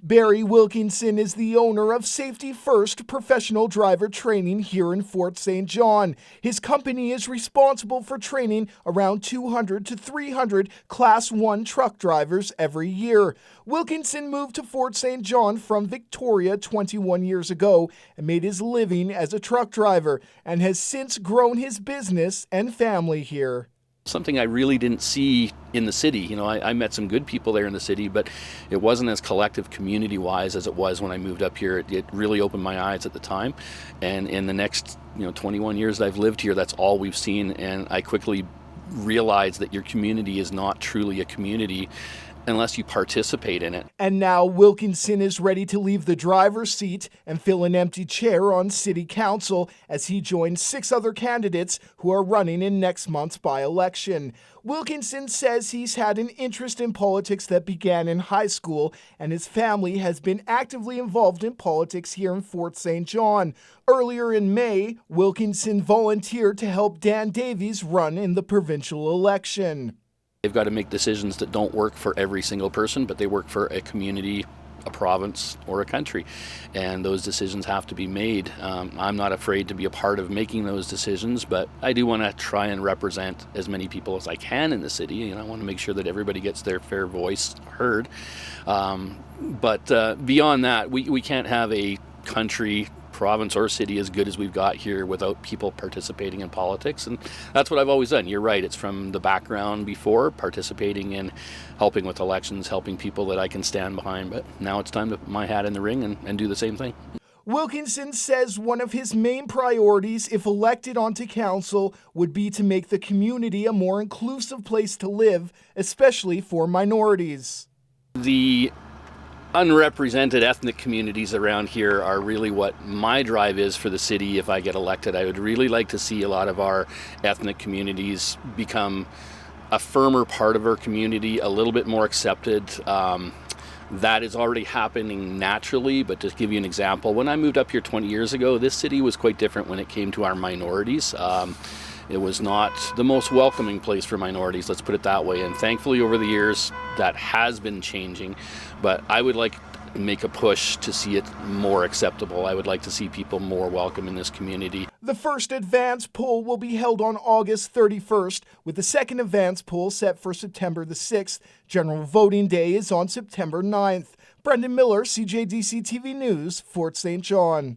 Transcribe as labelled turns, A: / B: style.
A: Barry Wilkinson is the owner of Safety First Professional Driver Training here in Fort St. John. His company is responsible for training around 200 to 300 Class 1 truck drivers every year. Wilkinson moved to Fort St. John from Victoria 21 years ago and made his living as a truck driver and has since grown his business and family here.
B: Something I really didn't see in the city. I met some good people there in the city, but it wasn't as collective community-wise as it was when I moved up here. It really opened my eyes at the time. And in the next 21 years that I've lived here, that's all we've seen. And I quickly realized that your community is not truly a community unless you participate in it.
A: And now Wilkinson is ready to leave the driver's seat and fill an empty chair on City Council as he joins 6 other candidates who are running in next month's by-election. Wilkinson says he's had an interest in politics that began in high school, and his family has been actively involved in politics here in Fort St. John. Earlier in May, Wilkinson volunteered to help Dan Davies run in the provincial election.
B: They've got to make decisions that don't work for every single person, but they work for a community, a province, or a country. And those decisions have to be made. I'm not afraid to be a part of making those decisions, but I do want to try and represent as many people as I can in the city. And I want to make sure that everybody gets their fair voice heard. But beyond that, we can't have a country, province, or city as good as we've got here without people participating in politics. And that's what I've always done. You're right, it's from the background before, participating in helping with elections, helping people that I can stand behind. But now it's time to put my hat in the ring and do the same thing.
A: Wilkinson says one of his main priorities, if elected onto council, would be to make the community a more inclusive place to live, especially for minorities.
B: The unrepresented ethnic communities around here are really what my drive is for the city if I get elected. I would really like to see a lot of our ethnic communities become a firmer part of our community, a little bit more accepted. That is already happening naturally, but to give you an example, when I moved up here 20 years ago, this city was quite different when it came to our minorities. It was not the most welcoming place for minorities, let's put it that way. And thankfully over the years that has been changing, but I would like to make a push to see it more acceptable. I would like to see people more welcome in this community.
A: The first advance poll will be held on August 31st, with the second advance poll set for September the 6th. General voting day is on September 9th. Brendan Miller, CJDC-TV News, Fort St. John.